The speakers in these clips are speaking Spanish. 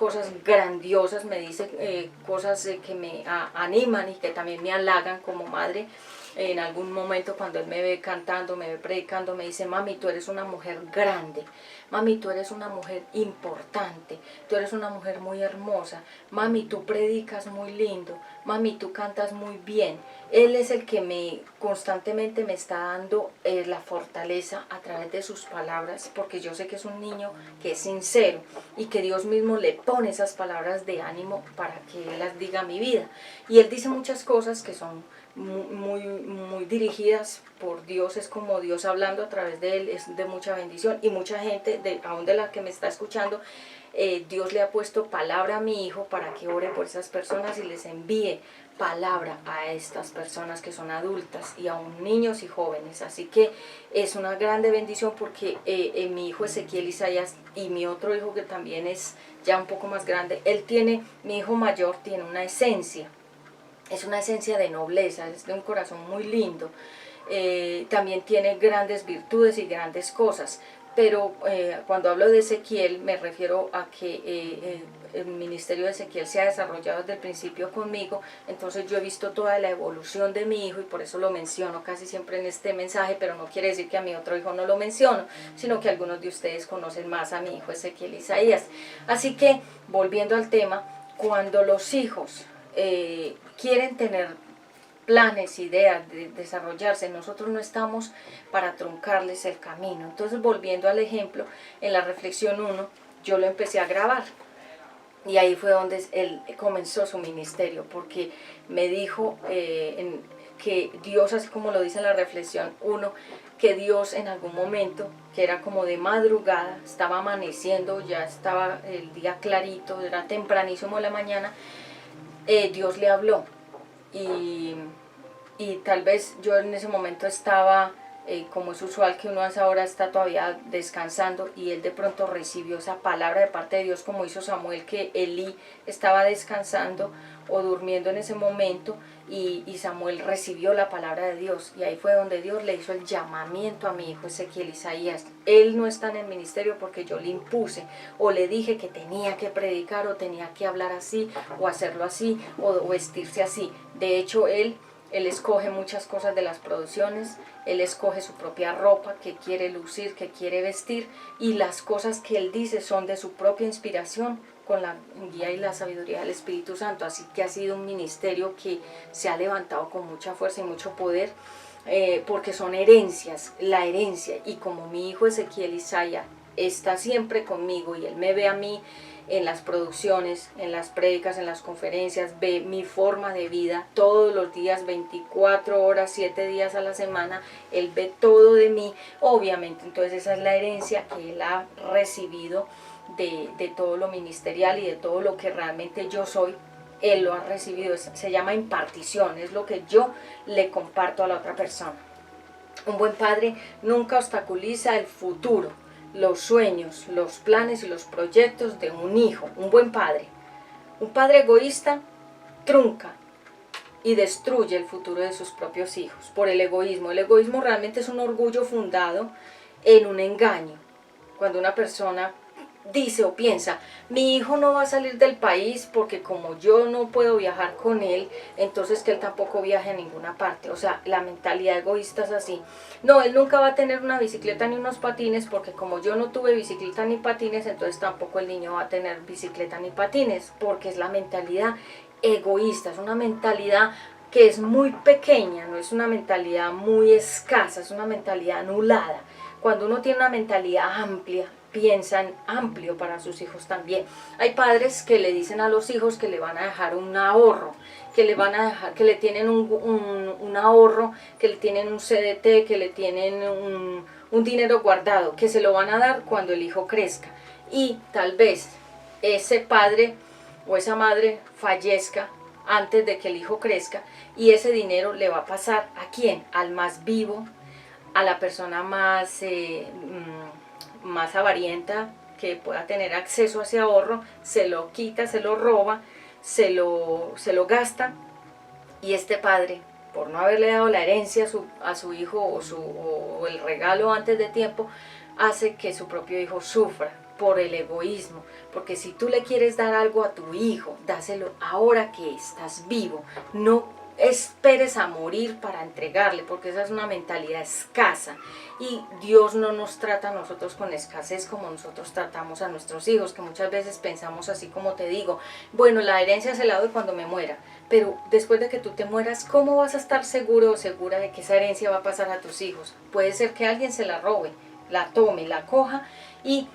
cosas grandiosas, me dice cosas que me animan y que también me halagan como madre. En algún momento cuando él me ve cantando, me ve predicando, me dice: mami, tú eres una mujer grande, mami, tú eres una mujer importante, tú eres una mujer muy hermosa, mami, tú predicas muy lindo, mami, tú cantas muy bien. Él es el que constantemente me está dando la fortaleza a través de sus palabras, porque yo sé que es un niño que es sincero y que Dios mismo le pone esas palabras de ánimo para que él las diga a mi vida. Y él dice muchas cosas que son muy dirigidas por Dios, es como Dios hablando a través de él, es de mucha bendición. Y mucha gente, aún de la que me está escuchando, Dios le ha puesto palabra a mi hijo para que ore por esas personas y les envíe palabra a estas personas que son adultas y aún niños y jóvenes. Así que es una grande bendición, porque mi hijo Ezequiel Isaías y mi otro hijo, que también es ya un poco más grande, mi hijo mayor tiene una esencia. Es una esencia de nobleza, es de un corazón muy lindo. También tiene grandes virtudes y grandes cosas. Pero cuando hablo de Ezequiel, me refiero a que el ministerio de Ezequiel se ha desarrollado desde el principio conmigo. Entonces yo he visto toda la evolución de mi hijo y por eso lo menciono casi siempre en este mensaje, pero no quiere decir que a mi otro hijo no lo menciono, sino que algunos de ustedes conocen más a mi hijo Ezequiel Isaías. Así que, volviendo al tema, cuando los hijos quieren tener planes, ideas de desarrollarse, nosotros no estamos para truncarles el camino. Entonces, volviendo al ejemplo, en la reflexión 1, yo lo empecé a grabar. Y ahí fue donde él comenzó su ministerio, porque me dijo que Dios, así como lo dice en la reflexión 1, que Dios en algún momento, que era como de madrugada, estaba amaneciendo, ya estaba el día clarito, era tempranísimo de la mañana, Dios le habló. Y tal vez yo en ese momento estaba, como es usual que uno a esa hora está todavía descansando, y él de pronto recibió esa palabra de parte de Dios, como hizo Samuel, que Elí estaba descansando o durmiendo en ese momento, y Samuel recibió la palabra de Dios, y ahí fue donde Dios le hizo el llamamiento a mi hijo Ezequiel Isaías. Él no está en el ministerio porque yo le impuse o le dije que tenía que predicar o tenía que hablar así o hacerlo así o vestirse así. De hecho, él escoge muchas cosas de las producciones, él escoge su propia ropa que quiere lucir, que quiere vestir, y las cosas que él dice son de su propia inspiración, con la guía y la sabiduría del Espíritu Santo. Así que ha sido un ministerio que se ha levantado con mucha fuerza y mucho poder, porque son herencias, la herencia. Y como mi hijo Ezequiel Isaías está siempre conmigo y él me ve a mí en las producciones, en las prédicas, en las conferencias, ve mi forma de vida todos los días, 24 horas, 7 días a la semana, él ve todo de mí, obviamente. Entonces esa es la herencia que él ha recibido de todo lo ministerial y de todo lo que realmente yo soy. Él lo ha recibido, se llama impartición, es lo que yo le comparto a la otra persona. Un buen padre nunca obstaculiza el futuro, los sueños, los planes y los proyectos de un hijo. Un buen padre. Un padre egoísta trunca y destruye el futuro de sus propios hijos por el egoísmo. El egoísmo realmente es un orgullo fundado en un engaño. Cuando una persona dice o piensa: mi hijo no va a salir del país porque como yo no puedo viajar con él, entonces que él tampoco viaje a ninguna parte. O sea, la mentalidad egoísta es así. No, él nunca va a tener una bicicleta ni unos patines porque como yo no tuve bicicleta ni patines, entonces tampoco el niño va a tener bicicleta ni patines, porque es la mentalidad egoísta, es una mentalidad que es muy pequeña, no es una mentalidad muy escasa, es una mentalidad anulada. Cuando uno tiene una mentalidad amplia, piensan amplio para sus hijos también. Hay padres que le dicen a los hijos que le van a dejar un ahorro, que le van a dejar, que le tienen un ahorro, que le tienen un CDT, que le tienen un dinero guardado, que se lo van a dar cuando el hijo crezca. Y tal vez ese padre o esa madre fallezca antes de que el hijo crezca, y ese dinero le va a pasar ¿a quién? Al más vivo, a la persona más avarienta que pueda tener acceso a ese ahorro. Se lo quita, se lo roba, se lo gasta, y este padre, por no haberle dado la herencia a su hijo o el regalo antes de tiempo, hace que su propio hijo sufra, por el egoísmo, porque si tú le quieres dar algo a tu hijo, dáselo ahora que estás vivo, no esperes a morir para entregarle, porque esa es una mentalidad escasa y Dios no nos trata a nosotros con escasez como nosotros tratamos a nuestros hijos, que muchas veces pensamos así como te digo, bueno, la herencia se la doy cuando me muera, pero después de que tú te mueras, ¿cómo vas a estar seguro o segura de que esa herencia va a pasar a tus hijos? Puede ser que alguien se la robe, la tome, la coja y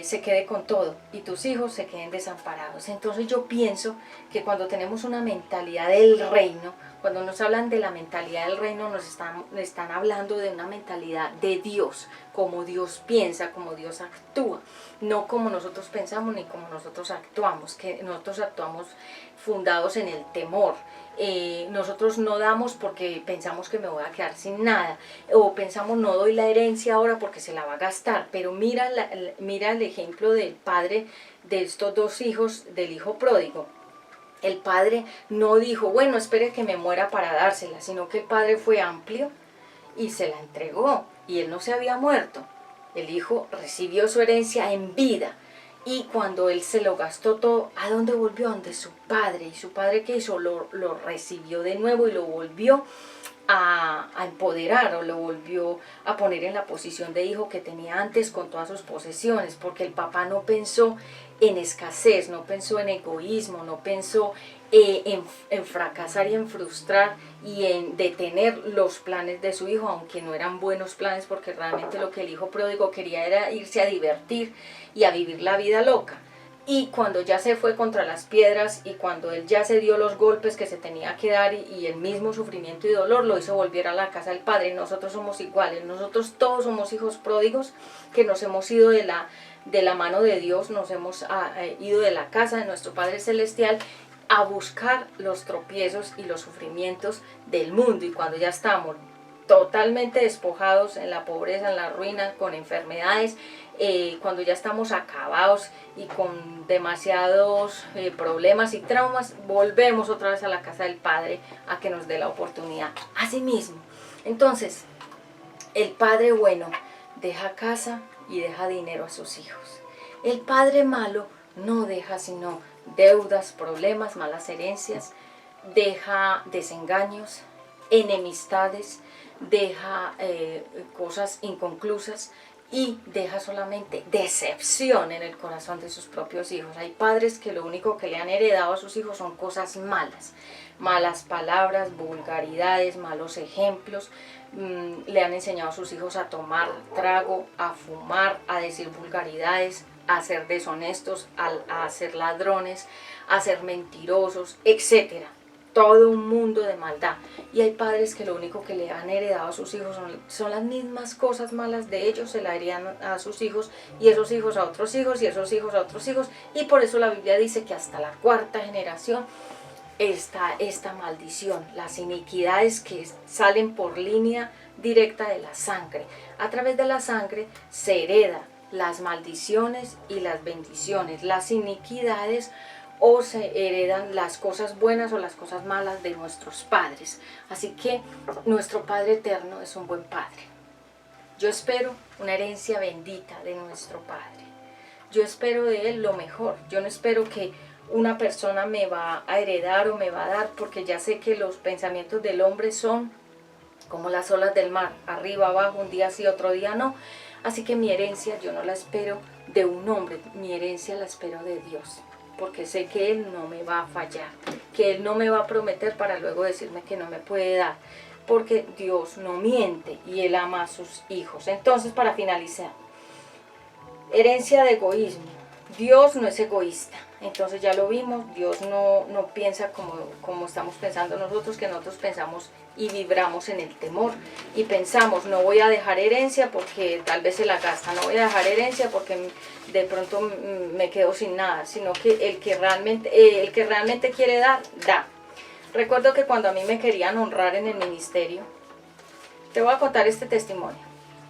se quede con todo y tus hijos se queden desamparados. Entonces yo pienso que cuando tenemos una mentalidad del reino, cuando nos hablan de la mentalidad del reino, nos están hablando de una mentalidad de Dios, como Dios piensa, como Dios actúa, no como nosotros pensamos ni como nosotros actuamos, que nosotros actuamos fundados en el temor. Nosotros no damos porque pensamos que me voy a quedar sin nada, o pensamos no doy la herencia ahora porque se la va a gastar, pero mira el ejemplo del padre de estos dos hijos, del hijo pródigo. El padre no dijo, bueno, espere que me muera para dársela, sino que el padre fue amplio y se la entregó, y él no se había muerto. El hijo recibió su herencia en vida, y cuando él se lo gastó todo, ¿a dónde volvió? Donde su padre. ¿Y su padre qué hizo? Lo recibió de nuevo y lo volvió a empoderar, o lo volvió a poner en la posición de hijo que tenía antes con todas sus posesiones, porque el papá no pensó en escasez, no pensó en egoísmo, no pensó en fracasar y en frustrar y en detener los planes de su hijo, aunque no eran buenos planes, porque realmente lo que el hijo pródigo quería era irse a divertir y a vivir la vida loca. Y cuando ya se fue contra las piedras y cuando él ya se dio los golpes que se tenía que dar y el mismo sufrimiento y dolor lo hizo volver a la casa del Padre. Nosotros somos iguales, nosotros todos somos hijos pródigos que nos hemos ido de la mano de Dios, nos hemos ido de la casa de nuestro Padre Celestial a buscar los tropiezos y los sufrimientos del mundo, y cuando ya estamos totalmente despojados en la pobreza, en la ruina, con enfermedades, cuando ya estamos acabados y con demasiados problemas y traumas, volvemos otra vez a la casa del Padre a que nos dé la oportunidad. Así mismo, entonces, el Padre bueno deja casa y deja dinero a sus hijos. El Padre malo no deja sino deudas, problemas, malas herencias, deja desengaños, enemistades, deja cosas inconclusas y deja solamente decepción en el corazón de sus propios hijos. Hay padres que lo único que le han heredado a sus hijos son cosas malas, malas palabras, vulgaridades, malos ejemplos. Le han enseñado a sus hijos a tomar trago, a fumar, a decir vulgaridades, a ser deshonestos, a ser ladrones, a ser mentirosos, etcétera. Todo un mundo de maldad. Y hay padres que lo único que le han heredado a sus hijos son las mismas cosas malas de ellos, se la heredan a sus hijos, y esos hijos a otros hijos, y esos hijos a otros hijos, y por eso la Biblia dice que hasta la cuarta generación está esta maldición, las iniquidades que salen por línea directa de la sangre. A través de la sangre se hereda las maldiciones y las bendiciones, las iniquidades, o se heredan las cosas buenas o las cosas malas de nuestros padres. Así que nuestro Padre eterno es un buen Padre. Yo espero una herencia bendita de nuestro Padre. Yo espero de Él lo mejor. Yo no espero que una persona me va a heredar o me va a dar, porque ya sé que los pensamientos del hombre son como las olas del mar, arriba, abajo, un día sí, otro día no. Así que mi herencia yo no la espero de un hombre, mi herencia la espero de Dios, porque sé que Él no me va a fallar, que Él no me va a prometer para luego decirme que no me puede dar, porque Dios no miente y Él ama a sus hijos. Entonces, para finalizar, herencia de egoísmo. Dios no es egoísta, entonces ya lo vimos, Dios no piensa como estamos pensando nosotros, que nosotros pensamos y vibramos en el temor y pensamos, no voy a dejar herencia porque tal vez se la gasta, no voy a dejar herencia porque de pronto me quedo sin nada, sino que el que realmente quiere dar, da. Recuerdo que cuando a mí me querían honrar en el ministerio, te voy a contar este testimonio.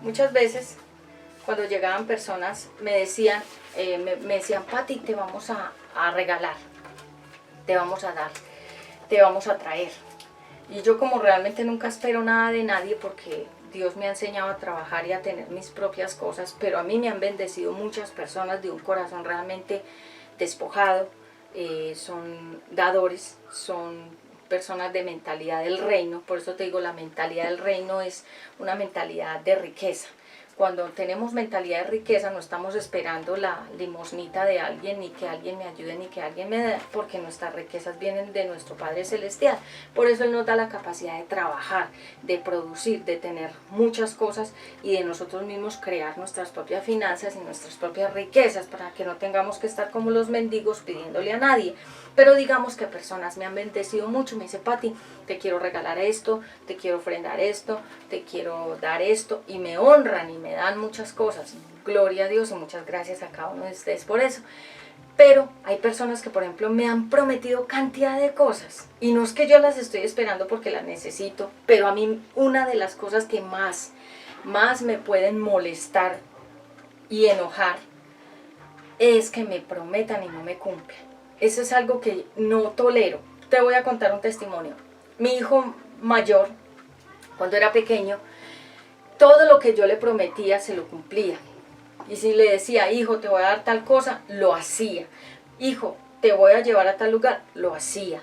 Muchas veces cuando llegaban personas me decían, Pati, te vamos a regalar, te vamos a dar, te vamos a traer. Y yo, como realmente nunca espero nada de nadie, porque Dios me ha enseñado a trabajar y a tener mis propias cosas, pero a mí me han bendecido muchas personas de un corazón realmente despojado, son dadores, son personas de mentalidad del reino. Por eso te digo, la mentalidad del reino es una mentalidad de riqueza. Cuando tenemos mentalidad de riqueza no estamos esperando la limosnita de alguien, ni que alguien me ayude, ni que alguien me dé, porque nuestras riquezas vienen de nuestro Padre Celestial. Por eso Él nos da la capacidad de trabajar, de producir, de tener muchas cosas y de nosotros mismos crear nuestras propias finanzas y nuestras propias riquezas, para que no tengamos que estar como los mendigos pidiéndole a nadie. Pero digamos que personas me han bendecido mucho, me dice: Pati, te quiero regalar esto, te quiero ofrendar esto, te quiero dar esto, y me honran y me dan muchas cosas. Gloria a Dios y muchas gracias a cada uno de ustedes por eso. Pero hay personas que, por ejemplo, me han prometido cantidad de cosas, y no es que yo las estoy esperando porque las necesito, pero a mí una de las cosas que más me pueden molestar y enojar es que me prometan y no me cumplan. Eso es algo que no tolero. Te voy a contar un testimonio. Mi hijo mayor, cuando era pequeño, todo lo que yo le prometía se lo cumplía. Y si le decía: hijo, te voy a dar tal cosa, lo hacía. Hijo, te voy a llevar a tal lugar, lo hacía.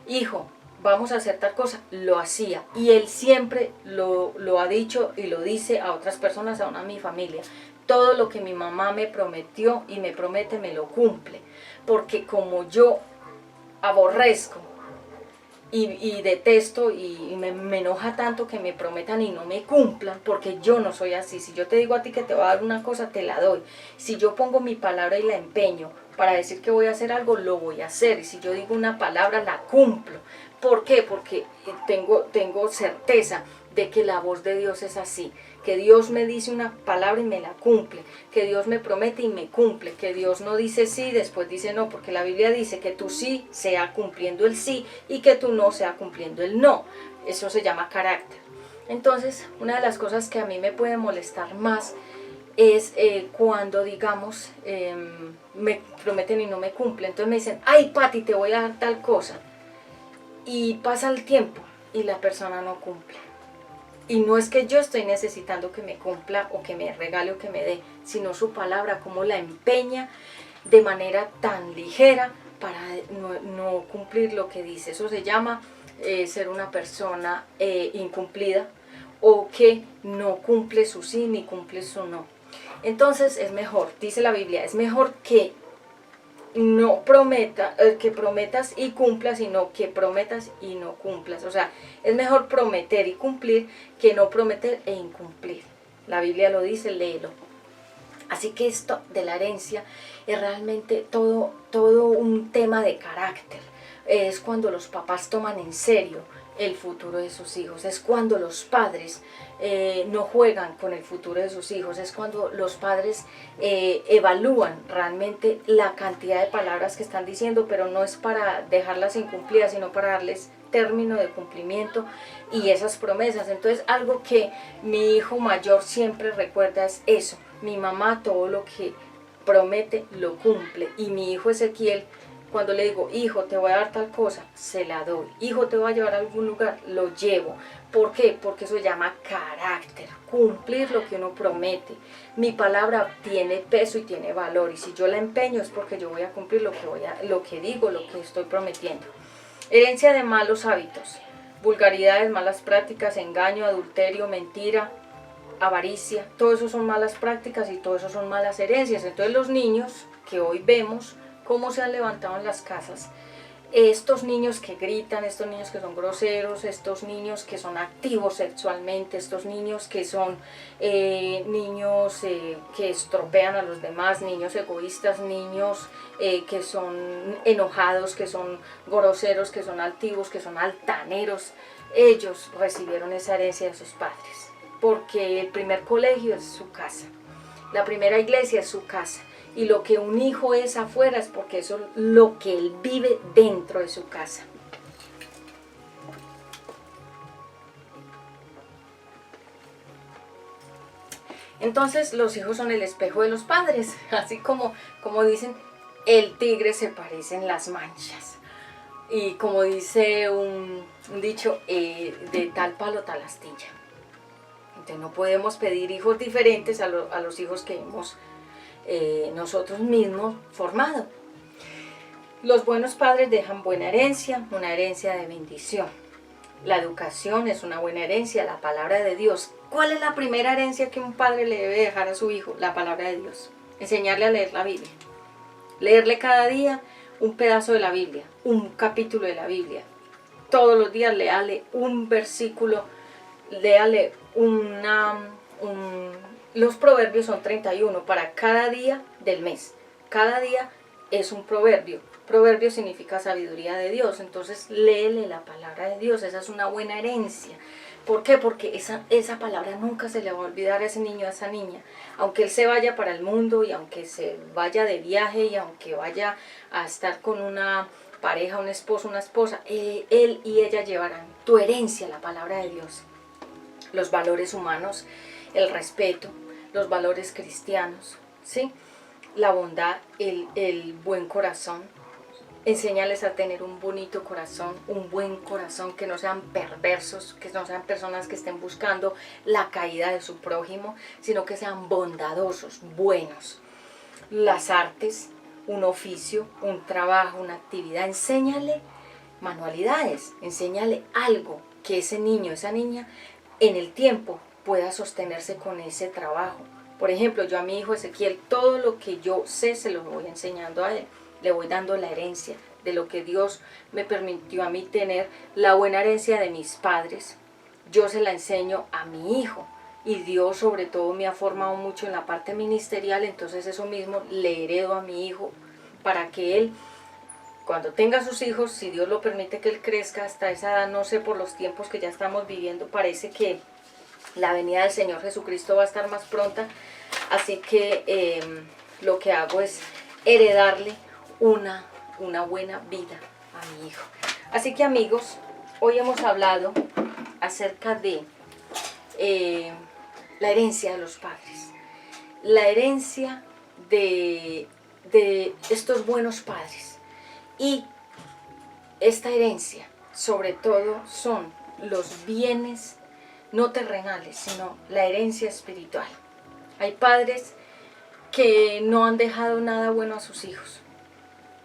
Hijo, vamos a hacer tal cosa, lo hacía. Y él siempre lo ha dicho y lo dice a otras personas, aún a mi familia: todo lo que mi mamá me prometió y me promete, me lo cumple. Porque como yo aborrezco y detesto y me enoja tanto que me prometan y no me cumplan, porque yo no soy así. Si yo te digo a ti que te voy a dar una cosa, te la doy. Si yo pongo mi palabra y la empeño para decir que voy a hacer algo, lo voy a hacer. Y si yo digo una palabra, la cumplo. ¿Por qué? Porque tengo certeza de que la voz de Dios es así, que Dios me dice una palabra y me la cumple, que Dios me promete y me cumple, que Dios no dice sí y después dice no, porque la Biblia dice que tu sí sea cumpliendo el sí y que tu no sea cumpliendo el no. Eso se llama carácter. Entonces, una de las cosas que a mí me puede molestar más es cuando, digamos, me prometen y no me cumplen. Entonces me dicen: ay, Pati, te voy a dar tal cosa. Y pasa el tiempo y la persona no cumple. Y no es que yo estoy necesitando que me cumpla o que me regale o que me dé, sino su palabra, cómo la empeña de manera tan ligera para no cumplir lo que dice. Eso se llama ser una persona incumplida, o que no cumple su sí ni cumple su no. Entonces es mejor, dice la Biblia, es mejor que no que prometas y cumplas, sino que prometas y no cumplas. O sea, es mejor prometer y cumplir que no prometer e incumplir. La Biblia lo dice, léelo. Así que esto de la herencia es realmente todo un tema de carácter. Es cuando los papás toman en serio el futuro de sus hijos, es cuando los padres no juegan con el futuro de sus hijos, es cuando los padres evalúan realmente la cantidad de palabras que están diciendo, pero no es para dejarlas incumplidas, sino para darles término de cumplimiento y esas promesas. Entonces, algo que mi hijo mayor siempre recuerda es eso: mi mamá todo lo que promete lo cumple. Y mi hijo Ezequiel, cuando le digo: hijo, te voy a dar tal cosa, se la doy. Hijo, te voy a llevar a algún lugar, lo llevo. ¿Por qué? Porque eso se llama carácter, cumplir lo que uno promete. Mi palabra tiene peso y tiene valor, y si yo la empeño es porque yo voy a cumplir lo que digo, lo que estoy prometiendo. Herencia de malos hábitos: vulgaridades, malas prácticas, engaño, adulterio, mentira, avaricia. Todo eso son malas prácticas y todo eso son malas herencias. Entonces los niños que hoy vemos cómo se han levantado en las casas, estos niños que gritan, estos niños que son groseros, estos niños que son activos sexualmente, estos niños que son niños que estropean a los demás, niños egoístas, niños que son enojados, que son groseros, que son altivos, que son altaneros, ellos recibieron esa herencia de sus padres, porque el primer colegio es su casa, la primera iglesia es su casa. Y lo que un hijo es afuera es porque eso es lo que él vive dentro de su casa. Entonces los hijos son el espejo de los padres. Así como dicen, el tigre se parece en las manchas. Y como dice un dicho, de tal palo tal astilla. Entonces no podemos pedir hijos diferentes a los hijos que hemos nosotros mismos formado. Los buenos padres dejan buena herencia, una herencia de bendición. La educación es una buena herencia, la palabra de Dios. ¿Cuál es la primera herencia que un padre le debe dejar a su hijo? La palabra de Dios. Enseñarle a leer la Biblia. Leerle cada día un pedazo de la Biblia, un capítulo de la Biblia. Todos los días léale un versículo, léale los proverbios son 31 para cada día del mes. Cada día es un proverbio. Proverbio significa sabiduría de Dios. Entonces léele la palabra de Dios. Esa es una buena herencia. ¿Por qué? Porque esa palabra nunca se le va a olvidar a ese niño, a esa niña. Aunque él se vaya para el mundo y aunque se vaya de viaje y aunque vaya a estar con una pareja, un esposo, una esposa, él y ella llevarán tu herencia, la palabra de Dios. Los valores humanos, el respeto, los valores cristianos, ¿sí? La bondad, el buen corazón. Enséñales a tener un bonito corazón, un buen corazón, que no sean perversos, que no sean personas que estén buscando la caída de su prójimo, sino que sean bondadosos, buenos. Las artes, un oficio, un trabajo, una actividad. Enséñale manualidades, enséñale algo que ese niño, esa niña, en el tiempo pueda sostenerse con ese trabajo. Por ejemplo, yo a mi hijo Ezequiel, todo lo que yo sé se lo voy enseñando a él. Le voy dando la herencia de lo que Dios me permitió a mí tener, la buena herencia de mis padres. Yo se la enseño a mi hijo y Dios sobre todo me ha formado mucho en la parte ministerial, entonces eso mismo le heredo a mi hijo para que él, cuando tenga sus hijos, si Dios lo permite que él crezca hasta esa edad, no sé, por los tiempos que ya estamos viviendo, parece que la venida del Señor Jesucristo va a estar más pronta, así que lo que hago es heredarle una buena vida a mi hijo. Así que amigos, hoy hemos hablado acerca de la herencia de los padres, la herencia de estos buenos padres, y esta herencia sobre todo son los bienes no terrenales, sino la herencia espiritual. Hay padres que no han dejado nada bueno a sus hijos,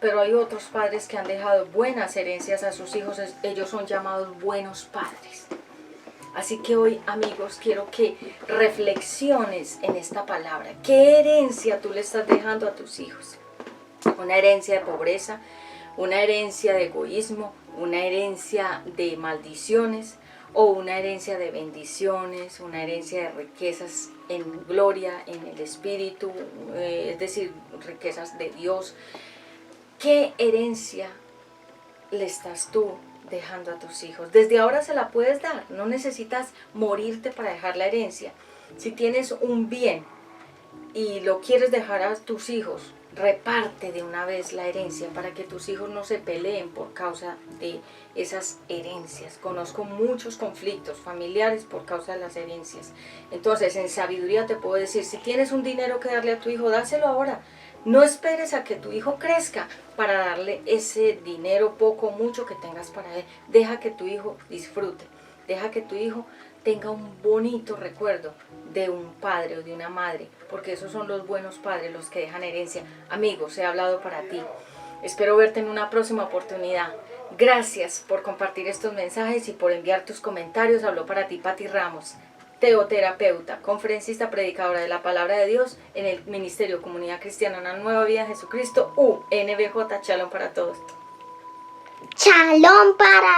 pero hay otros padres que han dejado buenas herencias a sus hijos. Ellos son llamados buenos padres. Así que hoy, amigos, quiero que reflexiones en esta palabra. ¿Qué herencia tú le estás dejando a tus hijos? Una herencia de pobreza, una herencia de egoísmo, una herencia de maldiciones, o una herencia de bendiciones, una herencia de riquezas en gloria, en el espíritu, es decir, riquezas de Dios. ¿Qué herencia le estás tú dejando a tus hijos? Desde ahora se la puedes dar, no necesitas morirte para dejar la herencia. Si tienes un bien y lo quieres dejar a tus hijos, reparte de una vez la herencia para que tus hijos no se peleen por causa de esas herencias. Conozco muchos conflictos familiares por causa de las herencias. Entonces, en sabiduría te puedo decir, si tienes un dinero que darle a tu hijo, dáselo ahora. No esperes a que tu hijo crezca para darle ese dinero, poco o mucho que tengas para él. Deja que tu hijo disfrute, deja que tu hijo tenga un bonito recuerdo de un padre o de una madre, porque esos son los buenos padres, los que dejan herencia. Amigos, he hablado para ti. Espero verte en una próxima oportunidad. Gracias por compartir estos mensajes y por enviar tus comentarios. Habló para ti Patti Ramos, teoterapeuta, conferencista, predicadora de la palabra de Dios en el Ministerio Comunidad Cristiana Una Nueva Vida en Jesucristo, UNBJ. Shalom para todos. Shalom para